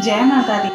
जय माता दी।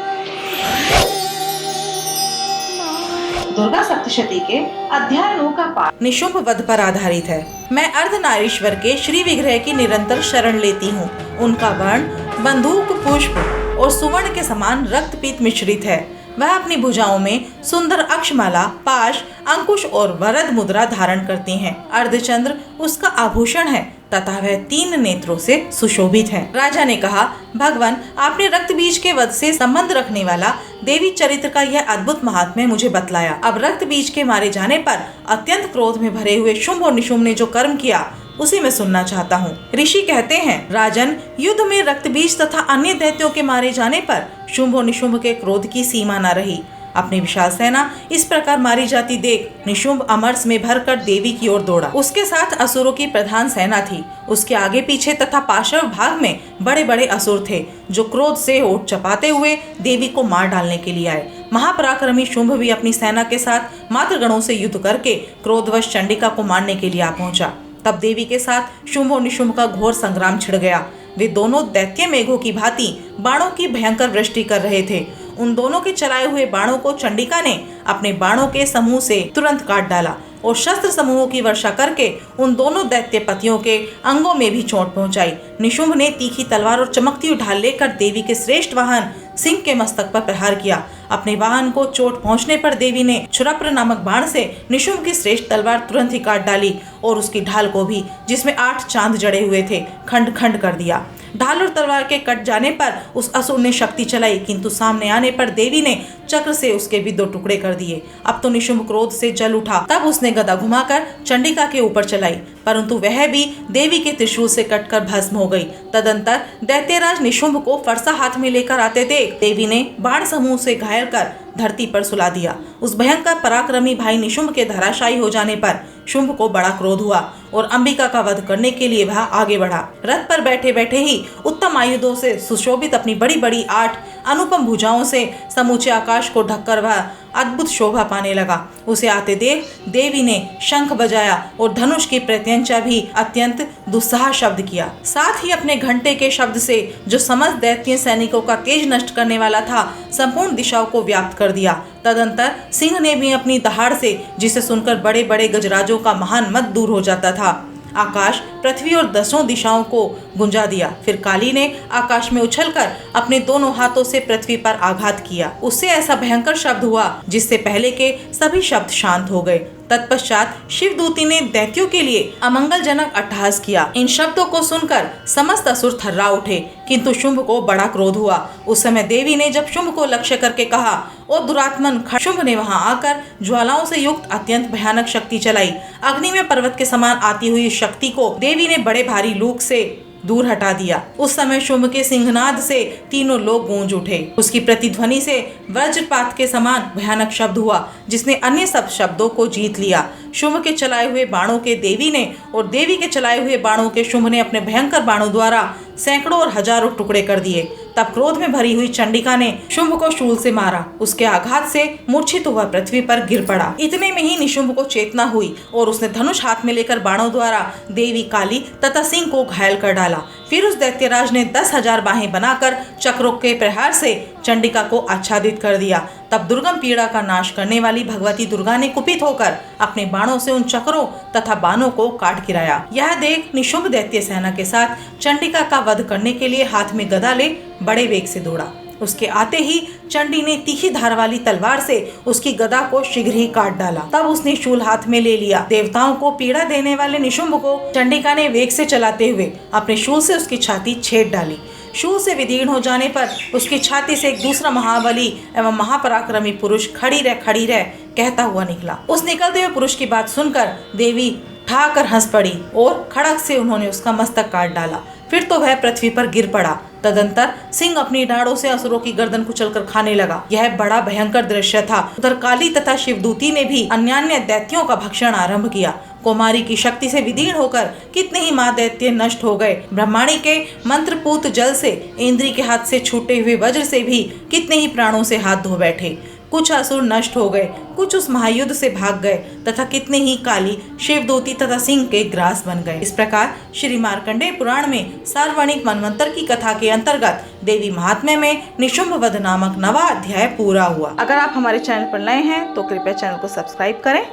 दुर्गा सप्तशती के अध्याय 9 का पाठ निशुंभ वध पर आधारित है। मैं अर्धनारीश्वर के श्री विग्रह की निरंतर शरण लेती हूँ। उनका वर्ण बंदूक, पुष्प और सुवर्ण के समान रक्तपीत मिश्रित है। वह अपनी भुजाओं में सुंदर अक्षमाला, पाश, अंकुश और वरद मुद्रा धारण करती हैं। अर्धचंद्र उसका आभूषण है तथा वह 3 नेत्रों से सुशोभित है। राजा ने कहा, भगवान, आपने रक्त बीज के वध से संबंध रखने वाला देवी चरित्र का यह अद्भुत महात्म्य मुझे बतलाया। अब रक्त बीज के मारे जाने पर अत्यंत क्रोध में भरे हुए शुंभ और निशुंभ ने जो कर्म किया उसी में सुनना चाहता हूँ। ऋषि कहते हैं, राजन, युद्ध में रक्त बीज तथा अन्य दैत्यों के मारे जाने पर शुंभ और निशुंभ के क्रोध की सीमा न रही। अपनी विशाल सेना इस प्रकार मारी जाती देख निशुंभ अमरस में भरकर देवी की ओर दौड़ा। उसके साथ असुरों की प्रधान सेना थी। उसके आगे पीछे तथा पार्श्व भाग में बड़े बड़े असुर थे जो क्रोध से ओट चपाते हुए देवी को मार डालने के लिए आए। महापराक्रमी शुंभ भी अपनी सेना के साथ मातृगणों से युद्ध करके क्रोधवश चंडिका को मारने के लिए आ पहुंचा। तब देवी के साथ शुंभ और निशुंभ का घोर संग्राम छिड़ गया। वे दोनों दैत्य मेघों की भांति बाणों की भयंकर वृष्टि कर रहे थे। उन दोनों के चलाए हुए बाणों को चंडिका ने अपने बाणों के समूह से तुरंत काट डाला और शस्त्र समूहों की वर्षा करके उन दोनों दैत्य पतियों के अंगों में भी चोट पहुंचाई। निशुंभ ने तीखी तलवार और चमकती ढाल लेकर देवी के श्रेष्ठ वाहन सिंह के मस्तक पर प्रहार किया। अपने वाहन को चोट पहुंचने पर देवी ने क्षुरप्र नामक बाण से निशुंभ की श्रेष्ठ तलवार तुरंत ही काट डाली और उसकी ढाल को भी, जिसमें 8 चांद जड़े हुए थे, खंड खंड कर दिया। ढाल और तलवार के कट जाने पर उस असुर ने शक्ति चलाई, किंतु सामने आने पर देवी ने चक्र से उसके भी 2 टुकड़े कर दिए। अब तो निशुंभ क्रोध से जल उठा। तब उसने गदा घुमाकर चंडिका के ऊपर चलाई, परंतु वह भी देवी के त्रिशूल से कटकर भस्म हो गई। तदंतर दैत्यराज निशुंभ को फरसा हाथ में लेकर आते देख देवी ने बाण समूह से घायल कर धरती पर सुला दिया। उस भयंकर पराक्रमी भाई निशुंभ के धराशायी हो जाने पर शुंभ को बड़ा क्रोध हुआ और अंबिका का वध करने के लिए वह आगे बढ़ा। रथ पर बैठे बैठे ही उत्तम आयुधों से सुशोभित अपनी बड़ी बड़ी 8 अनुपम भुजाओं से समूचे आकाश को ढककर वह अद्भुत शोभा पाने लगा। उसे आते देख देवी ने शंख बजाया और धनुष की प्रत्यंचा भी अत्यंत दुस्साह शब्द किया। साथ ही अपने घंटे के शब्द से जो समस्त दैत्य सैनिकों का तेज नष्ट करने वाला था, संपूर्ण दिशाओं को व्याप्त कर दिया। तदंतर सिंह ने भी अपनी दहाड़ से, जिसे सुनकर बड़े बड़े गजराजों का महान मद दूर हो जाता था, आकाश, पृथ्वी और 10 दिशाओं को गुंजा दिया। फिर काली ने आकाश में उछलकर अपने दोनों हाथों से पृथ्वी पर आघात किया। उससे ऐसा भयंकर शब्द हुआ जिससे पहले के सभी शब्द शांत हो गए। तत्पश्चात शिवदूती ने दैत्यों के लिए अमंगलजनक अट्टहास किया। इन शब्दों को सुनकर समस्त असुर थर्रा उठे, किंतु शुंभ को बड़ा क्रोध हुआ। उस समय देवी ने जब शुंभ को लक्ष्य करके कहा, ओ दुरात्मन, शुंभ ने वहां आकर ज्वालाओं से युक्त अत्यंत भयानक शक्ति चलाई। अग्नि में पर्वत के समान आती हुई शक्ति को देवी ने बड़े भारी लूक से दूर हटा दिया। उस समय शुंभ के सिंहनाद से तीनों लोग गूंज उठे। उसकी प्रतिध्वनि से वज्रपात के समान भयानक शब्द हुआ, जिसने अन्य सब शब्दों को जीत लिया। शुंभ के चलाए हुए बाणों के देवी ने और देवी के चलाए हुए बाणों के शुंभ ने अपने भयंकर बाणों द्वारा सैकड़ों और हजारों टुकड़े कर दिए। तब क्रोध में भरी हुई चंडिका ने शुंभ को शूल से मारा। उसके आघात से मूर्छित हुआ पृथ्वी पर गिर पड़ा। इतने में ही निशुंभ को चेतना हुई और उसने धनुष हाथ में लेकर बाणों द्वारा देवी, काली तथा सिंह को घायल कर डाला। फिर उस दैत्यराज ने 10,000 बाहें बनाकर चक्रों के प्रहार से चंडिका को आच्छादित कर दिया। तब दुर्गम पीड़ा का नाश करने वाली भगवती दुर्गा ने कुपित होकर अपने बाणों से उन चक्रों तथा बाणों को काट गिराया। यह देख निशुंभ दैत्य सेना के साथ चंडिका का वध करने के लिए हाथ में गदा ले बड़े वेग से दौड़ा। उसके आते ही चंडी ने तीखी धार वाली तलवार से उसकी गदा को शीघ्र ही काट डाला। तब उसने शूल हाथ में ले लिया। देवताओं को पीड़ा देने वाले निशुंभ को चंडिका ने वेग से चलाते हुए अपने शूल से उसकी छाती छेद डाली। शूल से विदीर्ण हो जाने पर उसकी छाती से एक दूसरा महाबली एवं महापराक्रमी पुरुष खड़ी रह कहता हुआ निकला। उस निकलते हुए पुरुष की बात सुनकर देवी ठाकर हंस पड़ी और खड़क से उन्होंने उसका मस्तक काट डाला। फिर तो वह पृथ्वी पर गिर पड़ा। तदंतर सिंह अपनी डाढ़ों से असुरों की गर्दन कुचलकर खाने लगा। यह बड़ा भयंकर दृश्य था। उधर काली तथा शिवदूती ने भी अन्यान्य दैत्यों का भक्षण आरंभ किया। कुमारी की शक्ति से विदीर्ण होकर कितने ही माँ दैत्य नष्ट हो गए। ब्रह्माणी के मंत्रपूत जल से, इंद्री के हाथ से छूटे हुए वज्र से भी कितने ही प्राणों से हाथ धो बैठे। कुछ असुर नष्ट हो गए, कुछ उस महायुद्ध से भाग गए तथा कितने ही काली, शिवदूती तथा सिंह के ग्रास बन गए। इस प्रकार श्री मार्कंडेय पुराण में सार्वणिक मनवंतर की कथा के अंतर्गत देवी महात्म्य में निशुंभ वध नामक नवा अध्याय पूरा हुआ। अगर आप हमारे चैनल पर नए हैं तो कृपया चैनल को सब्सक्राइब करें।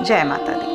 जय माता दी।